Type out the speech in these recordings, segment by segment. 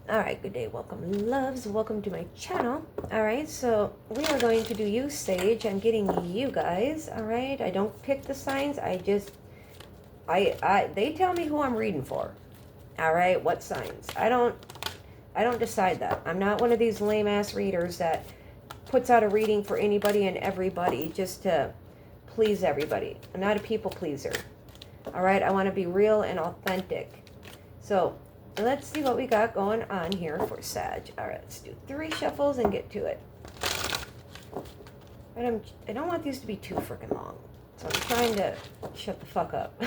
All right, good day, welcome loves, welcome to my channel. All right, so we are going to do you, Sage. I'm getting you guys. All right, I don't pick the signs. They tell me who I'm reading for. All right, what signs? I don't decide that. I'm not one of these lame ass readers that puts out a reading for anybody and everybody just to please everybody. I'm not a people pleaser. All right, I want to be real and authentic. So let's see what we got going on here for Sag. All right, let's do 3 shuffles and get to it. But I don't want these to be too freaking long. So I'm trying to shut the fuck up.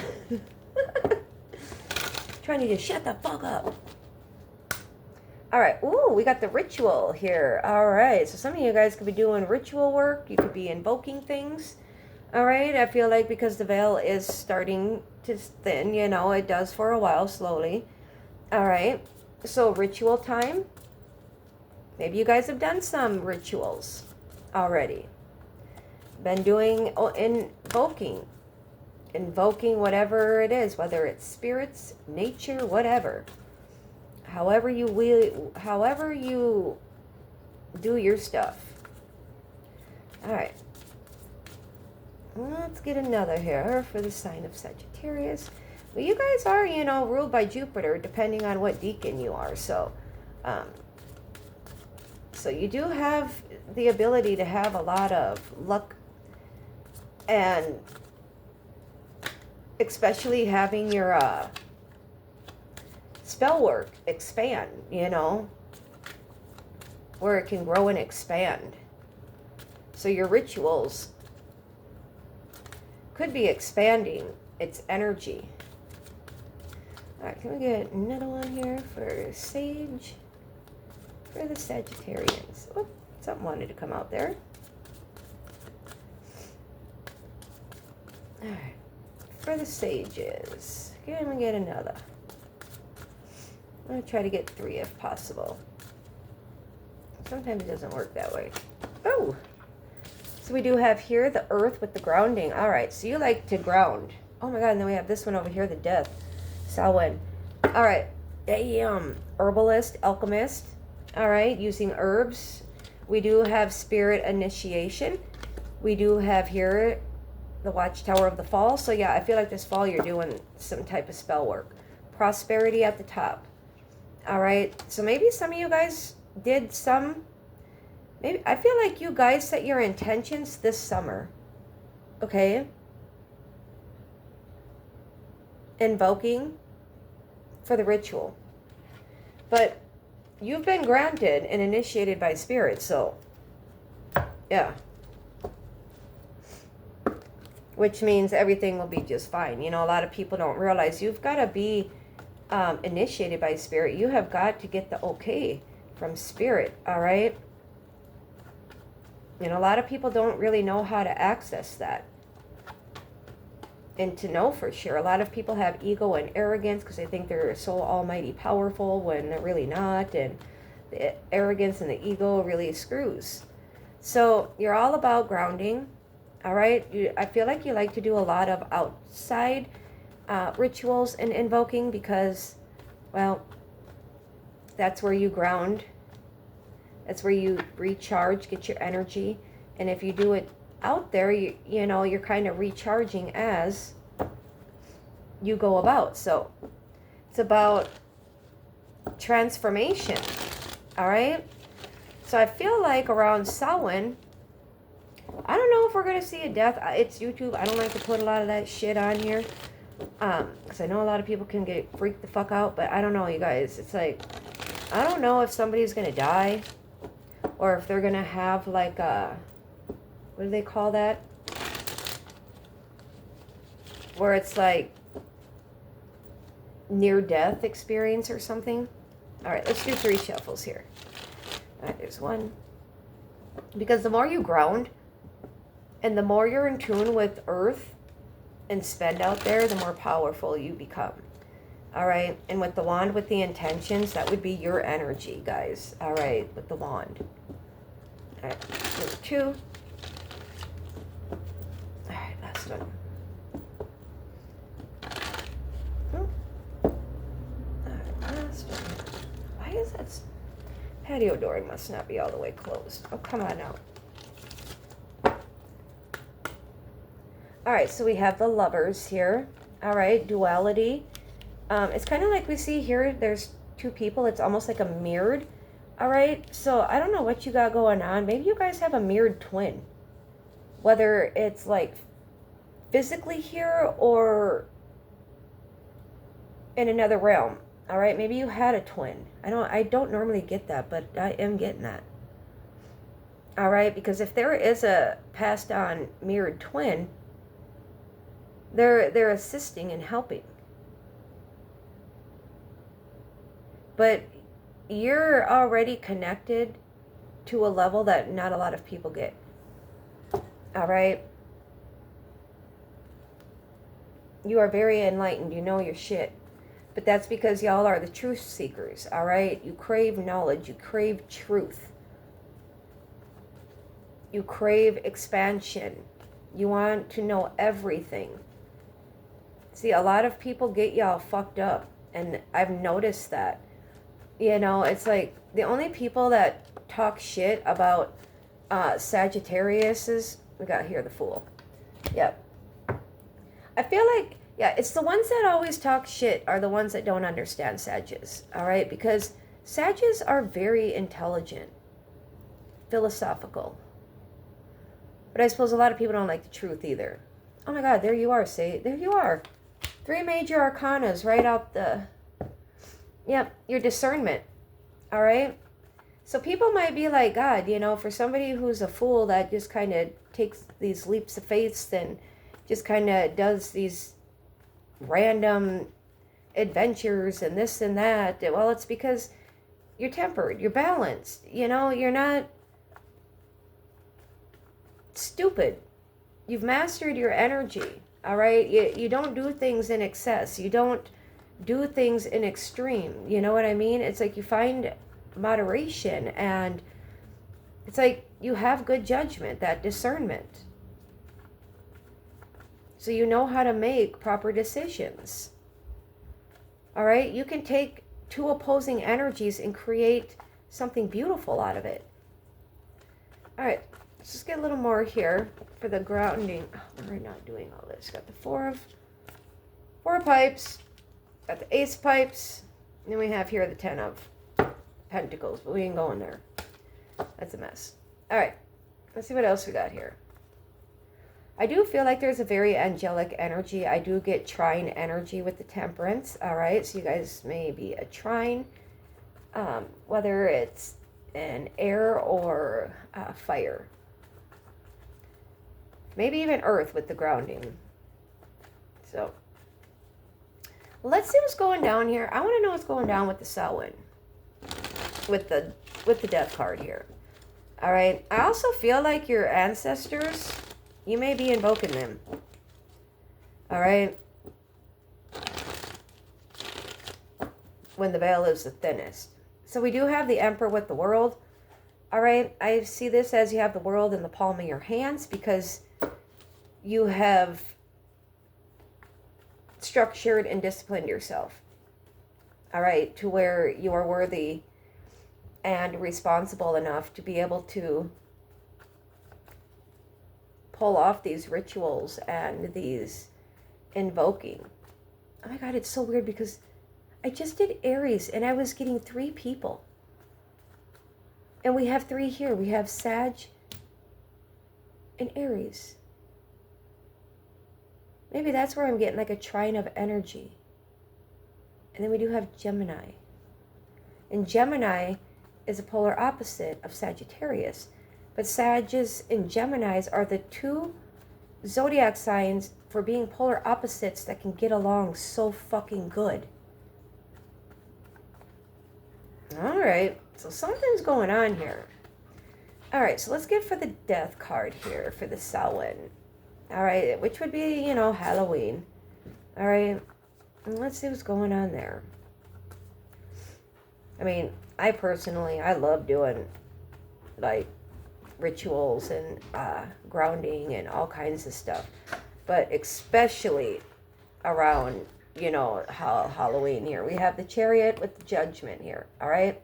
Trying to just shut the fuck up. All right, ooh, we got the ritual here. All right, so some of you guys could be doing ritual work. You could be invoking things. All right, I feel like because the veil is starting to thin, you know, it does for a while, slowly. All right, so ritual time. Maybe you guys have done some rituals already. Been doing invoking whatever it is, whether it's spirits, nature, whatever. However you do your stuff. All right. Let's get another here for the sign of Sagittarius. Well, you guys are, you know, ruled by Jupiter, depending on what decan you are. So, so you do have the ability to have a lot of luck, and especially having your spell work expand, you know, where it can grow and expand. So your rituals could be expanding its energy. All right, can we get another one here for Sage? For the Sagittarians. Oh, something wanted to come out there. All right, for the Sages. Can we get another? I'm going to try to get 3 if possible. Sometimes it doesn't work that way. Oh! So we do have here the earth with the grounding. All right, so you like to ground. Oh my god, and then we have this one over here, the death. Samhain. All right, a herbalist, alchemist. All right, using herbs. We do have spirit initiation. We do have here the watchtower of the fall. So yeah, I feel like this fall you're doing some type of spell work. Prosperity at the top. All right, so maybe some of you guys did some. Maybe I feel like you guys set your intentions this summer. Okay? Invoking for the ritual. But you've been granted and initiated by spirit, so yeah. Which means everything will be just fine. You know, a lot of people don't realize you've got to be initiated by spirit. You have got to get the okay from spirit, all right? You know, a lot of people don't really know how to access that. And to know for sure, a lot of people have ego and arrogance because they think they're so almighty powerful when they're really not. And the arrogance and the ego really screws. So you're all about grounding, all right? I feel like you like to do a lot of outside rituals and invoking because, well, that's where you ground. That's where you recharge, get your energy. And if you do it out there, you know, you're kind of recharging as you go about. So it's about transformation, all right? So I feel like around Samhain, I don't know if we're going to see a death. It's YouTube. I don't like to put a lot of that shit on here because I know a lot of people can get freaked the fuck out, but I don't know, you guys. It's like, I don't know if somebody's going to die or if they're going to have like a, what do they call that? Where it's like near-death experience or something. All right, let's do 3 shuffles here. All right, there's 1. Because the more you ground and the more you're in tune with earth and spend out there, the more powerful you become. All right, and with the wand, with the intentions, that would be your energy, guys. All right, with the wand. All right, number 2. All right, last one. is that? Patio door must not be all the way closed. Oh, come on now. All right, so we have the Lovers here. All right, duality. It's kind of like we see here, there's two people. It's almost like a mirrored. All right, so I don't know what you got going on. Maybe you guys have a mirrored twin. Whether it's like physically here or in another realm. All right, maybe you had a twin. I don't normally get that, but I am getting that. All right, because if there is a passed on mirrored twin, they're assisting and helping. But you're already connected to a level that not a lot of people get. All right? You are very enlightened. You know your shit. But that's because y'all are the truth seekers. All right? You crave knowledge. You crave truth. You crave expansion. You want to know everything. See, a lot of people get y'all fucked up. And I've noticed that. You know, it's like the only people that talk shit about Sagittarius is, we got here the Fool. Yep. I feel like, yeah, it's the ones that always talk shit are the ones that don't understand Sages. All right? Because Sages are very intelligent, philosophical. But I suppose a lot of people don't like the truth either. Oh my God, there you are, there you are. 3 major arcanas right out the... Yep, your discernment. All right? So people might be like, God, you know, for somebody who's a fool that just kind of takes these leaps of faith and just kind of does these random adventures and this and that. Well, it's because you're tempered, you're balanced. You know, you're not stupid. You've mastered your energy. All right? You don't do things in excess. You don't do things in extreme. You know what I mean? It's like you find moderation, and it's like you have good judgment, that discernment. So you know how to make proper decisions. All right? You can take 2 opposing energies and create something beautiful out of it. All right. Let's just get a little more here for the grounding. Oh, we're not doing all this. Got the four of pipes. Got the Ace of Pipes, and then we have here the 10 of Pentacles, but we ain't going there. That's a mess. All right, let's see what else we got here. I do feel like there's a very angelic energy. I do get trine energy with the Temperance. All right, so you guys may be a trine, whether it's an air or fire. Maybe even earth with the grounding. So... let's see what's going down here. I want to know what's going down with the Samhain, with the Death card here. All right. I also feel like your ancestors, you may be invoking them. All right. When the veil is the thinnest. So we do have the Emperor with the World. All right. I see this as you have the world in the palm of your hands because you have structured and disciplined yourself, all right, to where you are worthy and responsible enough to be able to pull off these rituals and these invoking. Oh my God, it's so weird because I just did Aries and I was getting 3 people, and we have 3 here. We have Sag and Aries. Maybe that's where I'm getting like a trine of energy. And then we do have Gemini. And Gemini is a polar opposite of Sagittarius. But Sages and Geminis are the 2 zodiac signs for being polar opposites that can get along so fucking good. All right. So something's going on here. All right. So let's get for the Death card here for the Samhain. All right, which would be, you know, Halloween. All right, and let's see what's going on there. I mean, I love doing, like, rituals and grounding and all kinds of stuff. But especially around, you know, Halloween here. We have the Chariot with the Judgment here, all right?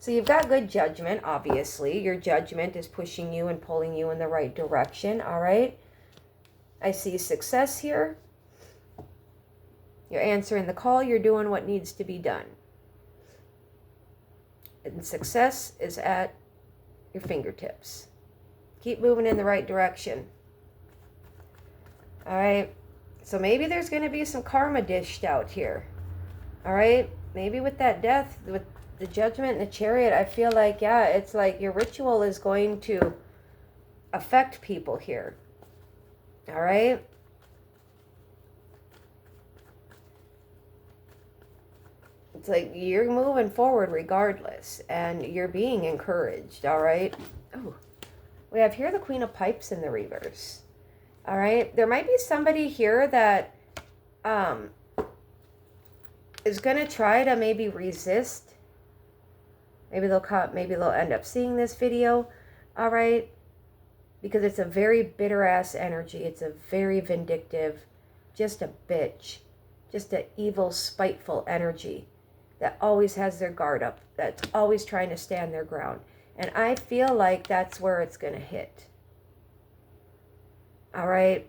So you've got good judgment, obviously. Your judgment is pushing you and pulling you in the right direction, all right? I see success here. You're answering the call. You're doing what needs to be done. And success is at your fingertips. Keep moving in the right direction. All right? So maybe there's going to be some karma dished out here. All right? Maybe with that death, with the judgment and the chariot, I feel like, yeah, it's like your ritual is going to affect people here. All right? It's like you're moving forward regardless, and you're being encouraged, all right? Oh, we have here the Queen of Pipes in the reverse. All right? There might be somebody here that is going to try to maybe resist. Maybe they'll end up seeing this video, all right? Because it's a very bitter-ass energy. It's a very vindictive, just a bitch, just an evil, spiteful energy that always has their guard up, that's always trying to stand their ground. And I feel like that's where it's going to hit. All right?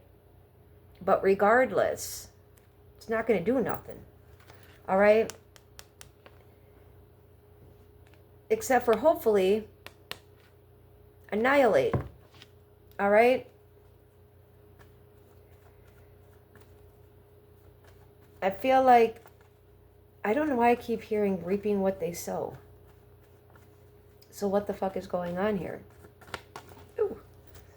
But regardless, it's not going to do nothing. All right? Except for hopefully annihilate. All right? I feel like, I don't know why I keep hearing reaping what they sow. So what the fuck is going on here? Ooh.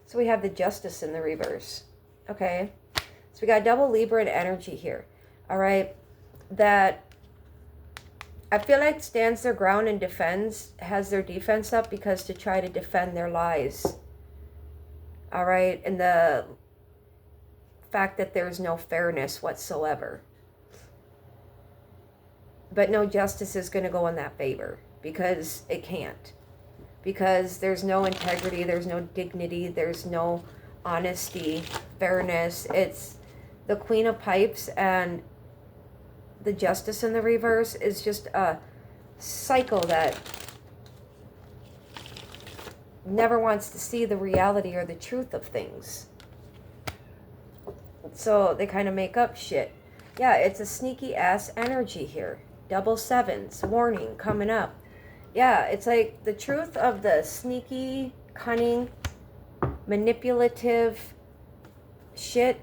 So we have the Justice in the reverse. Okay. So we got double Libra energy here. All right. That I feel like stands their ground and defends, has their defense up because to try to defend their lies. All right. And the fact that there's no fairness whatsoever. But no justice is going to go in that favor because it can't. Because there's no integrity, there's no dignity, there's no honesty, fairness. It's the Queen of Pipes and the Justice in the reverse is just a cycle that never wants to see the reality or the truth of things. So they kind of make up shit. Yeah, it's a sneaky ass energy here. Double sevens, warning, coming up. Yeah, it's like the truth of the sneaky, cunning, manipulative shit.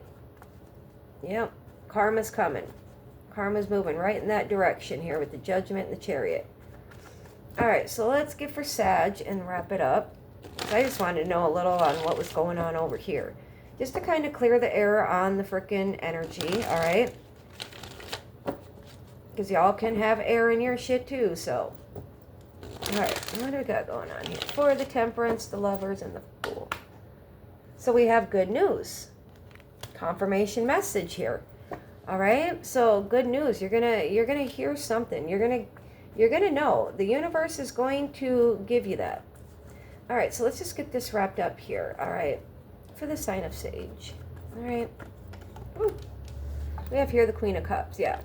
Yep, karma's coming. Karma's moving right in that direction here with the Judgment and the Chariot. All right, so let's get for Sag and wrap it up. I just wanted to know a little on what was going on over here. Just to kind of clear the air on the frickin' energy, all right? Because y'all can have air in your shit too, so. Alright, what do we got going on here? For the Temperance, the Lovers, and the Fool. So we have good news. Confirmation message here. Alright, so good news. You're gonna hear something. You're gonna know. The universe is going to give you that. Alright, so let's just get this wrapped up here. Alright. For the sign of Sage. Alright. We have here the Queen of Cups, yeah.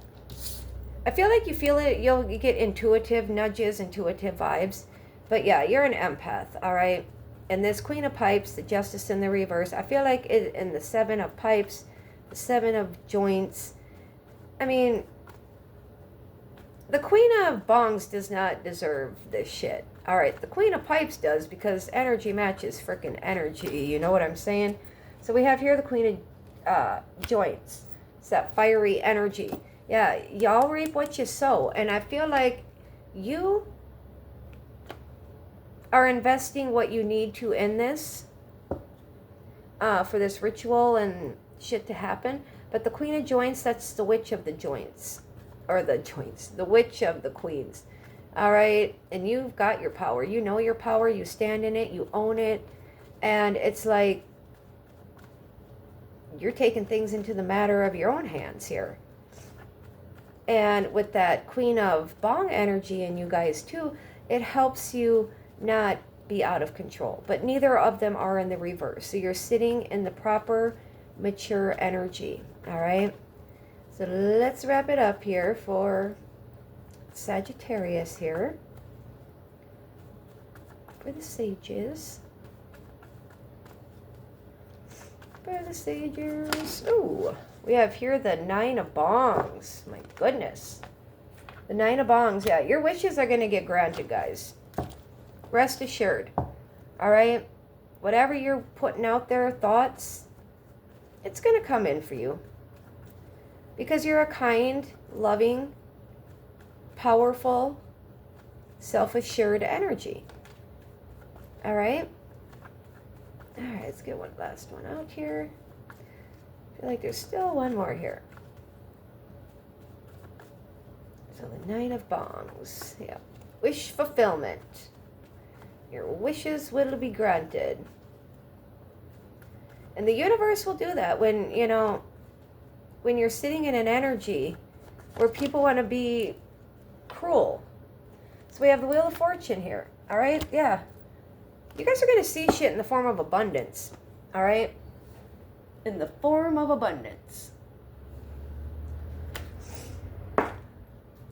I feel like you feel it, you get intuitive nudges, intuitive vibes. But yeah, you're an empath, all right? And this Queen of Pipes, the Justice in the reverse, I feel like in the Seven of Pipes, the Seven of Joints, I mean, the Queen of Bongs does not deserve this shit. All right, the Queen of Pipes does because energy matches freaking energy, you know what I'm saying? So we have here the Queen of Joints. It's that fiery energy. Yeah, y'all reap what you sow. And I feel like you are investing what you need to in this for this ritual and shit to happen. But the Queen of Joints, that's the Witch of the Joints. Or the Joints. The Witch of the Queens. All right? And you've got your power. You know your power. You stand in it. You own it. And it's like you're taking things into the matter of your own hands here. And with that Queen of Bong energy in you guys too, it helps you not be out of control. But neither of them are in the reverse. So you're sitting in the proper, mature energy. All right? So let's wrap it up here for Sagittarius here. for the sages. For the sages. Ooh, we have here the 9 of bongs. My goodness. The 9 of bongs. Yeah, your wishes are going to get granted, guys. Rest assured. All right? Whatever you're putting out there, thoughts, it's going to come in for you. Because you're a kind, loving, powerful, self-assured energy. All right? All right, let's get one last one out here. I feel like there's still one more here. So the 9 of bongs. Yeah. Wish fulfillment. Your wishes will be granted. And the universe will do that when, you know, when you're sitting in an energy where people want to be cruel. So we have the Wheel of Fortune here. All right? Yeah. You guys are going to see shit in the form of abundance. All right? In the form of abundance.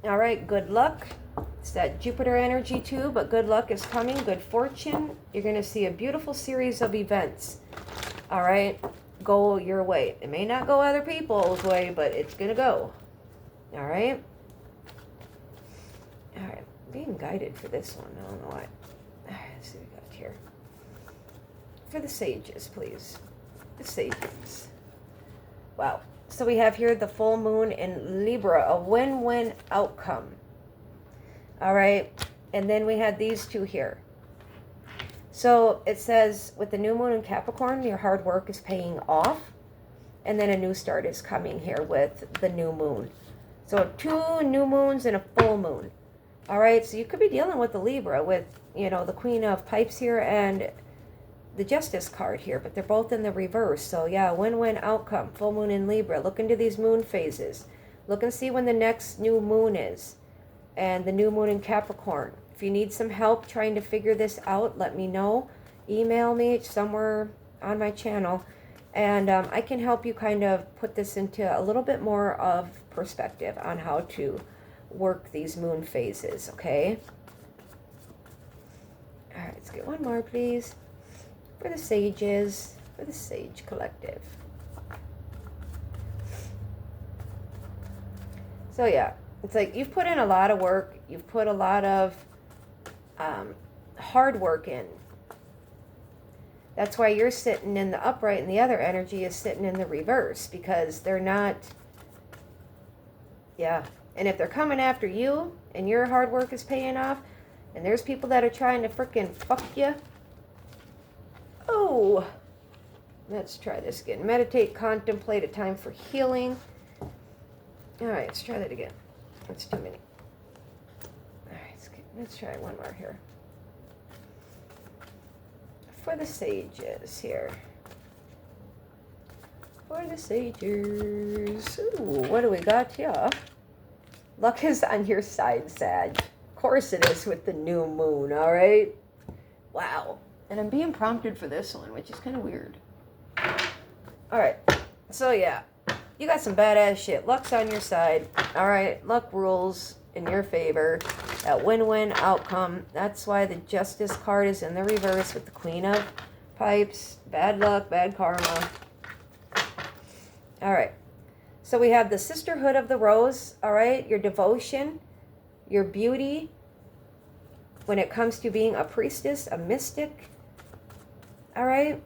All right, good luck. It's that Jupiter energy too, but good luck is coming. Good fortune. You're going to see a beautiful series of events. All right? Go your way. It may not go other people's way, but it's going to go. All right? All right. Being guided for this one. I don't know why. All right, let's see what we got here. For the sages, please. The sages. Wow. So we have here the full moon in Libra, a win-win outcome. All right. And then we had these two here. So it says with the new moon in Capricorn, your hard work is paying off. And then a new start is coming here with the new moon. So 2 new moons and a full moon. All right. So you could be dealing with the Libra with, you know, the Queen of Pipes here and the Justice card here, but they're both in the reverse. So yeah, win-win outcome. Full moon in Libra. Look into these moon phases. Look and see when the next new moon is. And the new moon in Capricorn. If you need some help trying to figure this out, let me know. Email me somewhere on my channel. And I can help you kind of put this into a little bit more of perspective on how to work these moon phases, okay? All right, let's get one more, please. For the sages, for the Sage Collective. So yeah, it's like you've put in a lot of work. You've put a lot of hard work in. That's why you're sitting in the upright and the other energy is sitting in the reverse because they're not, yeah. And if they're coming after you and your hard work is paying off and there's people that are trying to freaking fuck you, oh, let's try this again. Meditate, contemplate, a time for healing. All right, let's try that again. That's too many. All right, let's try one more here. For the sages here. For the sages. Ooh, what do we got here? Luck is on your side, Sag. Of course it is with the new moon, all right? Wow. And I'm being prompted for this one, which is kind of weird. All right. So, yeah. You got some badass shit. Luck's on your side. All right. Luck rules in your favor. That win-win outcome. That's why the Justice card is in the reverse with the Queen of Pipes. Bad luck, bad karma. All right. So we have the Sisterhood of the Rose. All right. Your devotion, your beauty. When it comes to being a priestess, a mystic. All right.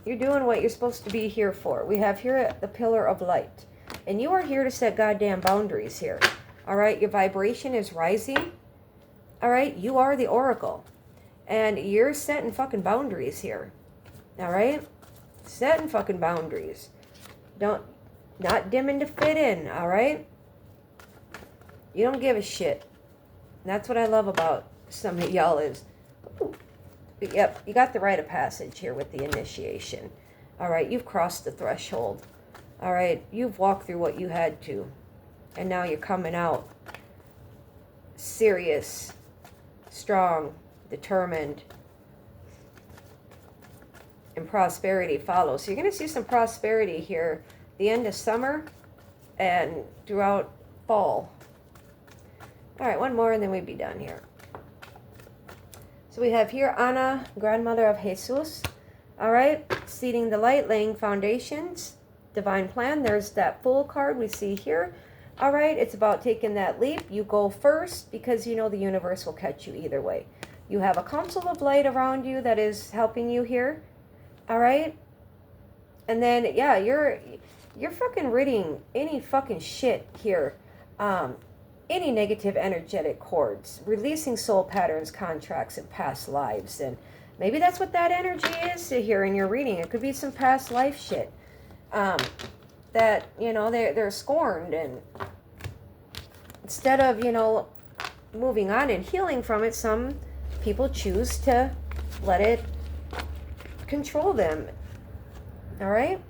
You're doing what you're supposed to be here for. We have here the Pillar of Light. And you are here to set goddamn boundaries here. All right. Your vibration is rising. All right. You are the Oracle. And you're setting fucking boundaries here. All right. Setting fucking boundaries. Not dimming to fit in. All right. You don't give a shit. And that's what I love about some of y'all is, ooh, yep, you got the rite of passage here with the initiation. All right, you've crossed the threshold. All right, you've walked through what you had to. And now you're coming out serious, strong, determined, and prosperity follows. So you're going to see some prosperity here the end of summer and throughout fall. All right, one more and then we'd be done here. So we have here Ana, grandmother of Jesus. All right, seeding the light, laying foundations, divine plan. There's that Fool card we see here. All right, it's about taking that leap. You go first because you know the universe will catch you either way. You have a council of light around you that is helping you here. All right, and then yeah, you're fucking ridding any fucking shit here. Any negative energetic cords, releasing soul patterns, contracts, and past lives. And maybe that's what that energy is here in your reading. It could be some past life shit that, you know, they're scorned. And instead of, you know, moving on and healing from it, some people choose to let it control them. All right?